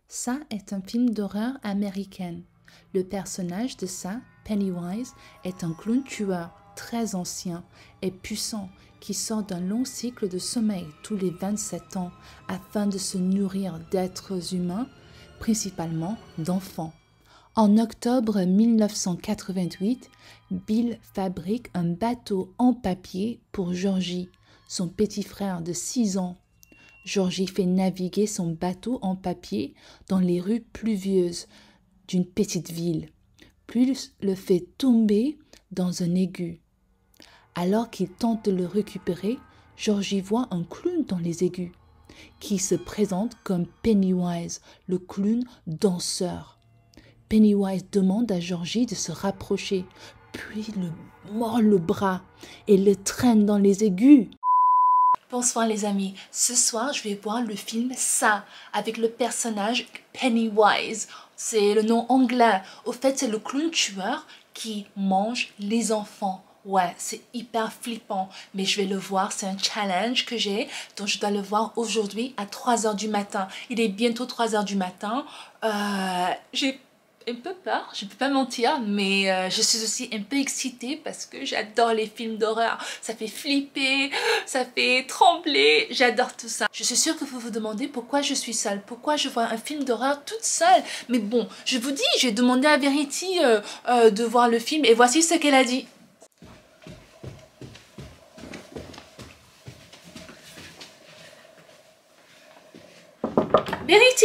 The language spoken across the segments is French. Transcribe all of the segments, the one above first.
Ça est un film d'horreur américain. Le personnage de ça, Pennywise, est un clown tueur très ancien et puissant qui sort d'un long cycle de sommeil tous les 27 ans afin de se nourrir d'êtres humains, principalement d'enfants. En octobre 1988, Bill fabrique un bateau en papier pour Georgie, son petit frère de 6 ans. Georgie fait naviguer son bateau en papier dans les rues pluvieuses d'une petite ville, puis le fait tomber dans un aigu. Alors qu'il tente de le récupérer, Georgie voit un clown dans les aigus, qui se présente comme Pennywise, le clown danseur. Pennywise demande à Georgie de se rapprocher, puis le mord le bras et le traîne dans les aigus. Bonsoir les amis, ce soir je vais voir le film Ça avec le personnage Pennywise. C'est le nom anglais. Au fait, c'est le clown tueur qui mange les enfants. Ouais, c'est hyper flippant, mais je vais le voir, c'est un challenge que j'ai, donc je dois le voir aujourd'hui à 3 h du matin. Il est bientôt 3 h du matin. J'ai un peu peur, je ne peux pas mentir, mais je suis aussi un peu excitée parce que j'adore les films d'horreur. Ça fait flipper, ça fait trembler, j'adore tout ça. Je suis sûre que vous vous demandez pourquoi je suis seule, pourquoi je vois un film d'horreur toute seule. Mais bon, je vous dis, j'ai demandé à Verity de voir le film et voici ce qu'elle a dit. Verity!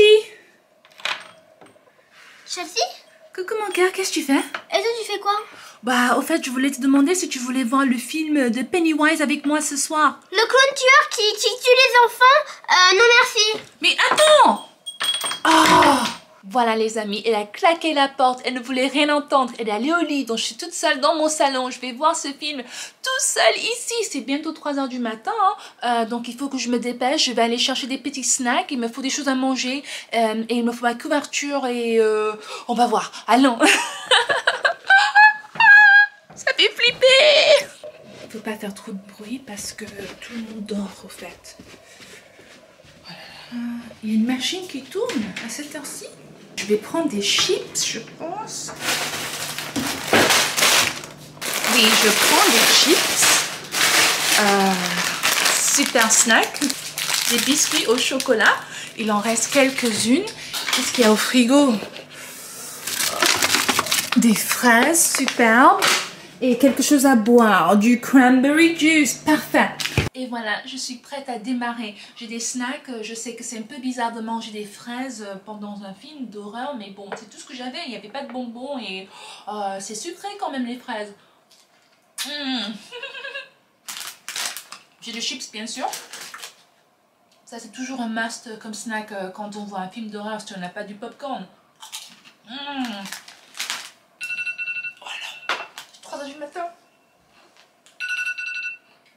Chelsea? Coucou mon cœur, qu'est-ce que tu fais? Et toi tu fais quoi? Bah, au fait, je voulais te demander si tu voulais voir le film de Pennywise avec moi ce soir. Le clown tueur qui tue les enfants? Non merci. Mais attends! Oh! Voilà les amis, elle a claqué la porte, elle ne voulait rien entendre, elle est allée au lit, donc je suis toute seule dans mon salon, je vais voir ce film tout seul ici, c'est bientôt 3 h du matin, hein. Donc il faut que je me dépêche, je vais aller chercher des petits snacks, il me faut des choses à manger, et il me faut ma couverture et on va voir, allons. Ça fait flipper! Il faut pas faire trop de bruit parce que tout le monde dort au fait. Voilà. Il y a une machine qui tourne à cette heure-ci. Je vais prendre des chips, je pense. Oui, je prends des chips. Super snack. Des biscuits au chocolat. Il en reste quelques-unes. Qu'est-ce qu'il y a au frigo? Des fraises superbes. Et quelque chose à boire. Du cranberry juice. Parfait. Et voilà, je suis prête à démarrer. J'ai des snacks, je sais que c'est un peu bizarre de manger des fraises pendant un film d'horreur, mais bon, c'est tout ce que j'avais. Il n'y avait pas de bonbons et c'est sucré quand même les fraises. J'ai des chips bien sûr. Ça c'est toujours un must comme snack quand on voit un film d'horreur si on n'a pas du popcorn. Voilà, 3 h du matin.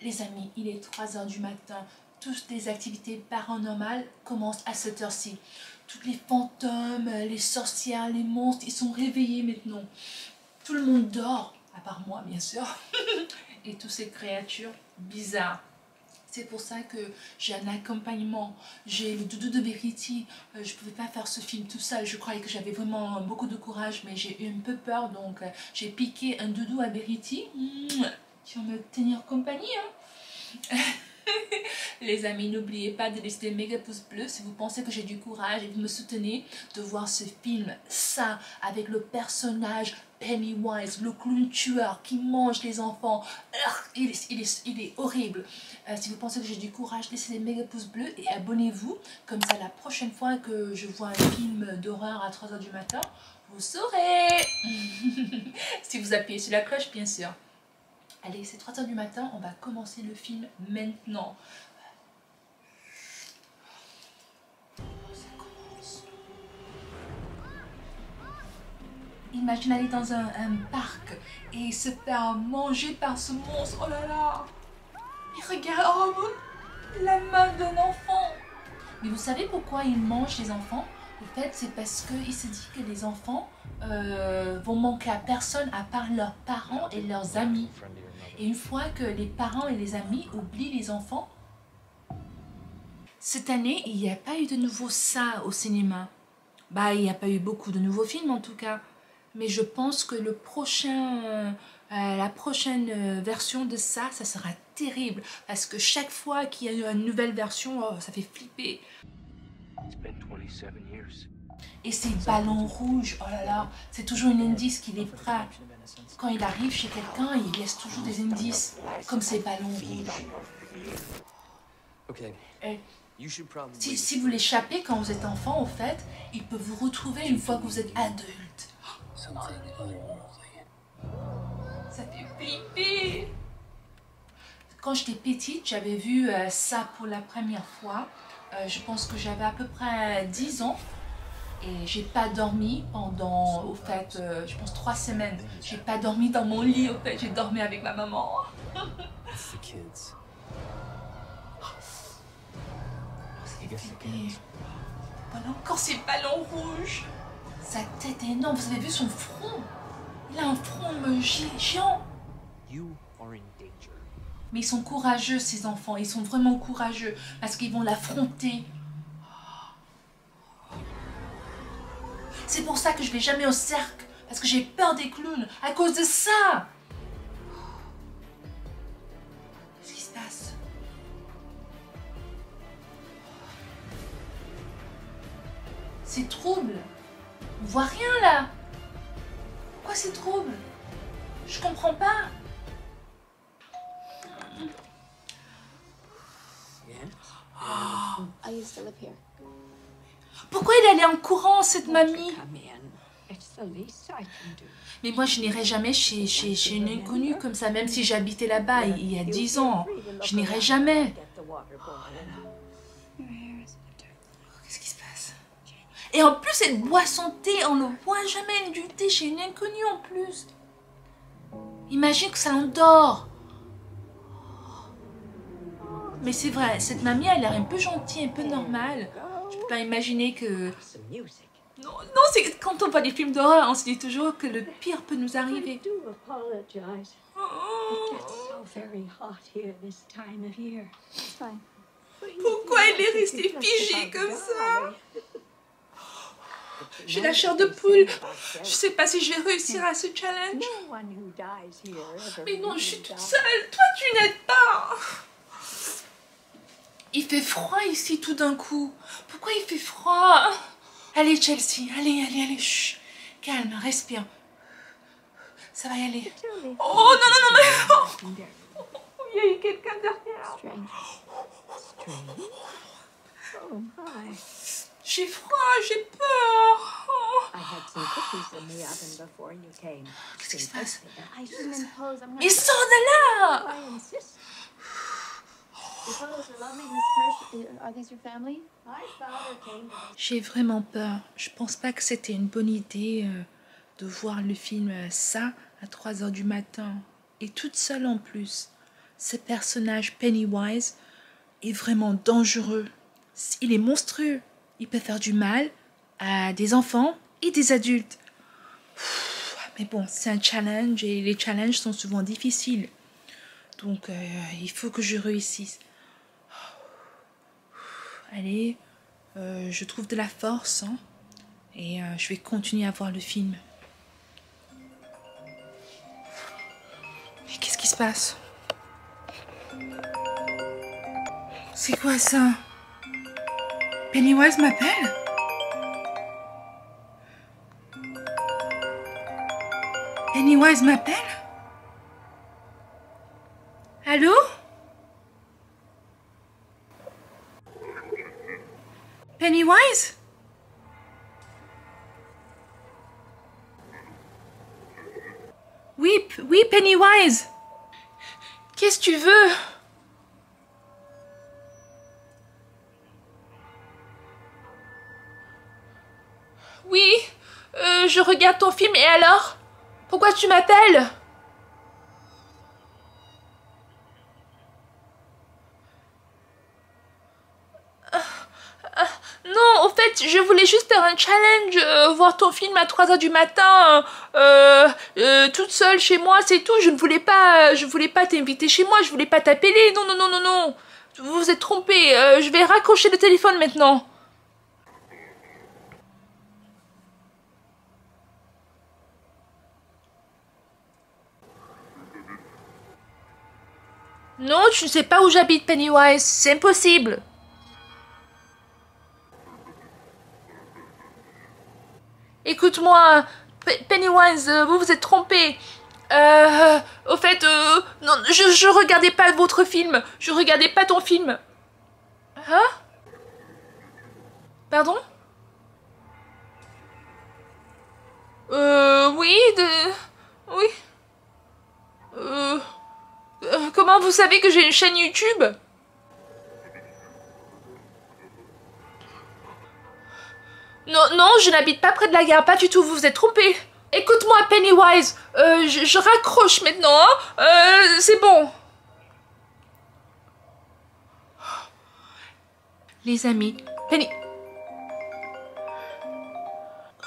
Les amis, il est 3 h du matin. Toutes les activités paranormales commencent à cette heure-ci. Tous les fantômes, les sorcières, les monstres, ils sont réveillés maintenant. Tout le monde dort, à part moi bien sûr. Et toutes ces créatures bizarres. C'est pour ça que j'ai un accompagnement. J'ai le doudou de Verity. Je ne pouvais pas faire ce film tout seul. Je croyais que j'avais vraiment beaucoup de courage, mais j'ai eu un peu peur. Donc j'ai piqué un doudou à Verity. Qui va me tenir compagnie, hein. Les amis, n'oubliez pas de laisser des méga pouces bleus si vous pensez que j'ai du courage et vous me soutenez de voir ce film, ça, avec le personnage Pennywise, le clown tueur qui mange les enfants. Il est horrible. Si vous pensez que j'ai du courage, laissez des méga pouces bleus et abonnez-vous. Comme ça, la prochaine fois que je vois un film d'horreur à 3 h du matin, vous saurez. Si vous appuyez sur la cloche, bien sûr. Allez, c'est 3 h du matin, on va commencer le film maintenant. Ça commence. Imagine aller dans un parc et se faire manger par ce monstre. Oh là là! Et regarde, oh, la main d'un enfant. Mais vous savez pourquoi il mange les enfants? En fait, c'est parce qu'il se dit que les enfants vont manquer à personne à part leurs parents et leurs amis. Et une fois que les parents et les amis oublient les enfants, cette année, il n'y a pas eu de nouveau ça au cinéma. Bah, il n'y a pas eu beaucoup de nouveaux films en tout cas. Mais je pense que la prochaine version de ça sera terrible. Parce que chaque fois qu'il y a une nouvelle version, oh, ça fait flipper. Et ces ballons rouges, oh là là, c'est toujours une indice qui les frappe. Quand il arrive chez quelqu'un, il laisse toujours des indices, comme ces ballons rouges. Et si vous l'échappez quand vous êtes enfant, au fait, il peut vous retrouver une fois que vous êtes adulte. Ça fait flipper. Quand j'étais petite, j'avais vu ça pour la première fois. Je pense que j'avais à peu près 10 ans. Et j'ai pas dormi pendant, au fait, je pense 3 semaines. J'ai pas dormi dans mon lit, au fait, j'ai dormi avec ma maman. Voilà encore ces ballons rouges. Sa tête est énorme, vous avez vu son front? Il a un front géant. Mais ils sont courageux, ces enfants, ils sont vraiment courageux parce qu'ils vont l'affronter. C'est pour ça que je vais jamais au cirque, parce que j'ai peur des clowns, à cause de ça. Qu'est-ce qui se passe? C'est trouble. On voit rien là. Pourquoi c'est trouble? Je comprends pas. Pourquoi il allait en courant, cette mamie? Mais moi, je n'irai jamais chez une inconnue comme ça, même si j'habitais là-bas il y a 10 ans. Je n'irai jamais. Qu'est-ce qui se passe? Et en plus, elle boit son thé. On ne voit jamais du thé chez une inconnue en plus. Imagine que ça l'endort. Mais c'est vrai, cette mamie, elle a l'air un peu gentille, un peu normale. Je peux pas imaginer que... Non, c'est quand on voit des films d'horreur, on se dit toujours que le pire peut nous arriver. Pourquoi elle est restée figée comme ça? J'ai la chair de poule. Je sais pas si je vais réussir à ce challenge. Mais non, je suis toute seule. Toi, tu n'aides pas. Il fait froid ici tout d'un coup. Pourquoi il fait froid? Allez, Chelsea, allez, chut. Calme, respire. Ça va y aller. Oh, non. Il y a eu quelqu'un derrière. J'ai froid, j'ai peur. Qu'est-ce qui se passe? Il sort de là. J'ai vraiment peur. Je pense pas que c'était une bonne idée de voir le film ça à 3 h du matin. Et toute seule en plus. Ce personnage Pennywise est vraiment dangereux. Il est monstrueux. Il peut faire du mal à des enfants et des adultes. Mais bon, c'est un challenge et les challenges sont souvent difficiles. Donc, il faut que je réussisse. Allez, je trouve de la force hein, et je vais continuer à voir le film. Mais qu'est-ce qui se passe? C'est quoi ça? Pennywise m'appelle? Pennywise m'appelle? Allô? Pennywise? Oui, Pennywise. Qu'est-ce que tu veux? Oui, je regarde ton film et alors? Pourquoi tu m'appelles? Non, au fait, je voulais juste faire un challenge, voir ton film à 3 h du matin, toute seule chez moi, c'est tout. Je voulais pas t'inviter chez moi, je voulais pas t'appeler. Non. Vous vous êtes trompé. Je vais raccrocher le téléphone maintenant. Non, tu ne sais pas où j'habite, Pennywise. C'est impossible. Écoute-moi, Pennywise, vous vous êtes trompé. Au fait, non, je regardais pas votre film. Je regardais pas ton film. Hein? Pardon? Oui, oui. Comment vous savez que j'ai une chaîne YouTube? Non, non, je n'habite pas près de la gare, pas du tout, vous vous êtes trompé. Écoute-moi, Pennywise, je raccroche maintenant, hein? C'est bon. Les amis,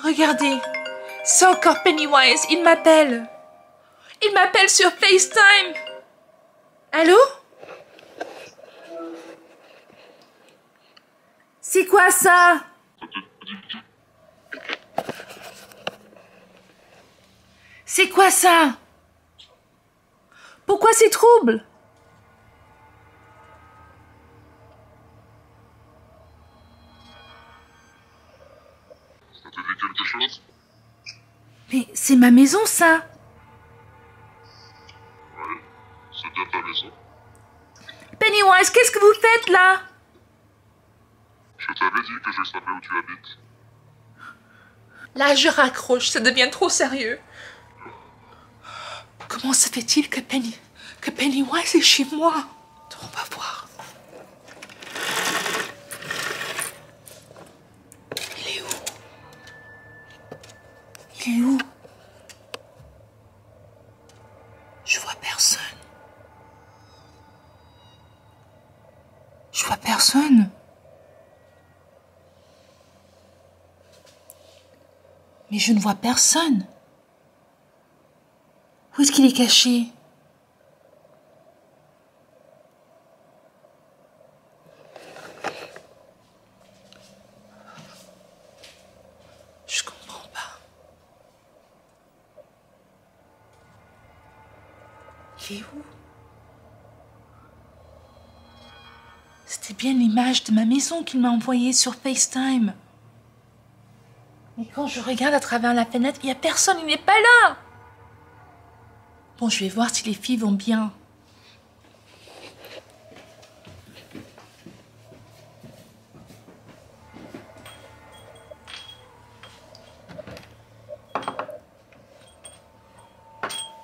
Regardez, c'est encore Pennywise, il m'appelle. Il m'appelle sur FaceTime. Allô? C'est quoi ça? C'est quoi ça? Pourquoi ces troubles? Ça te dit quelque chose? Mais c'est ma maison, ça. Ouais, c'est bien ta maison. Pennywise, qu'est-ce que vous faites là? Je t'avais dit que je savais où tu habites. Là, je raccroche, ça devient trop sérieux. Comment se fait-il que Pennywise est chez moi? On va voir. Il est où? Il est où? Je vois personne. Je vois personne. Mais je ne vois personne. Où est-ce qu'il est caché? Je comprends pas. Il est où? C'était bien l'image de ma maison qu'il m'a envoyée sur FaceTime. Mais quand je regarde à travers la fenêtre, il n'y a personne, il n'est pas là. Bon, je vais voir si les filles vont bien.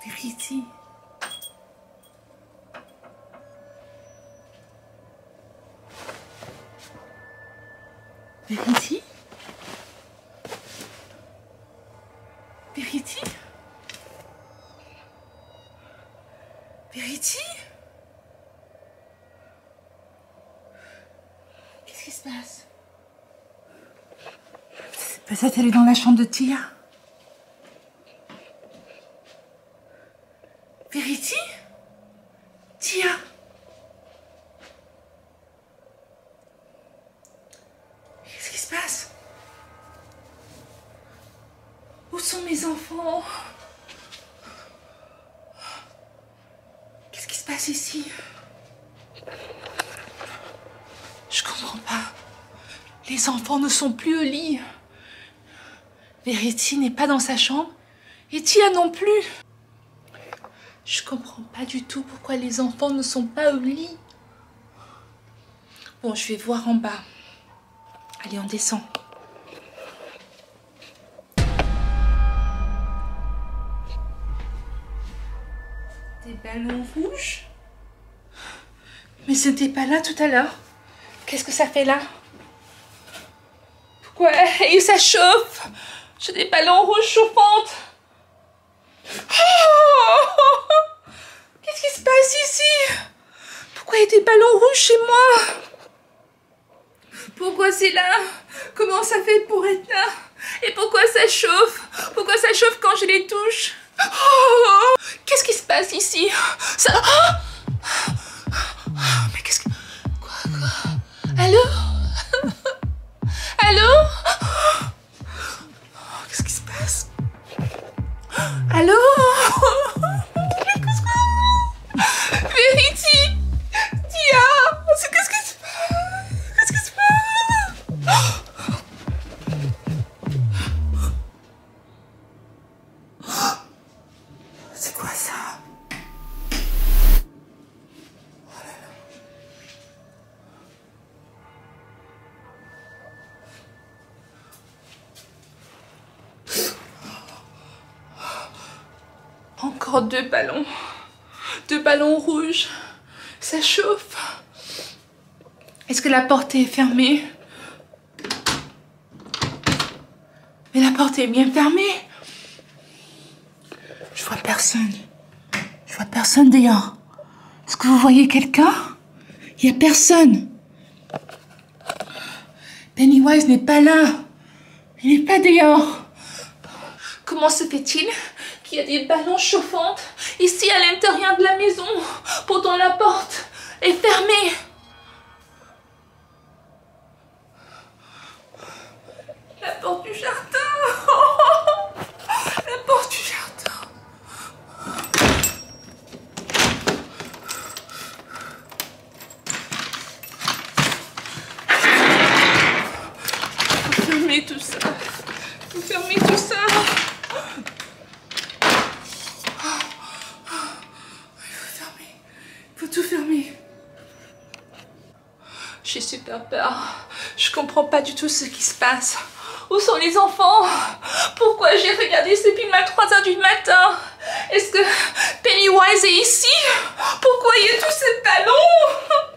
Verity. Verity? Verity? Verity? Qu'est-ce qui se passe? Peut-être elle est dans la chambre de Tia. Verity? Tia? Qu'est-ce qui se passe? Où sont mes enfants? Qu'est-ce qui se passe ici? Je comprends pas. Les enfants ne sont plus au lit. Verity n'est pas dans sa chambre et Tia non plus. Je comprends pas du tout pourquoi les enfants ne sont pas au lit. Bon, je vais voir en bas. Allez, on descend. Des ballons rouges? Mais c'était pas là tout à l'heure. Qu'est-ce que ça fait là? Pourquoi? Et ça chauffe! J'ai des ballons rouges chauffantes. Oh! Qu'est-ce qui se passe ici? Pourquoi il y a des ballons rouges chez moi? Pourquoi c'est là? Comment ça fait pour être là? Et pourquoi ça chauffe? Pourquoi ça chauffe quand je les touche? Oh! Qu'est-ce qui se passe ici? Ça... Oh! Mais qu'est-ce que... Quoi? Allô? Allô? Oh, qu'est-ce qui se passe? Allô? Verity? encore 2 ballons. 2 ballons rouges. Ça chauffe. Est-ce que la porte est fermée? Mais la porte est bien fermée. Je vois personne. Je vois personne dehors. Est-ce que vous voyez quelqu'un? Il n'y a personne. Pennywise n'est pas là. Il n'est pas dehors. Comment se fait-il qu'il y a des ballons chauffants ici à l'intérieur de la maison? Pourtant la porte est fermée. La porte du jardin. La porte du jardin. Faut fermer tout ça. Faut fermer tout ça. Il faut fermer. Il faut tout fermer. J'ai super peur. Je comprends pas du tout ce qui se passe. Où sont les enfants? Pourquoi j'ai regardé ce film à 3 h du matin? Est-ce que Pennywise est ici? Pourquoi il y a tous ces ballons?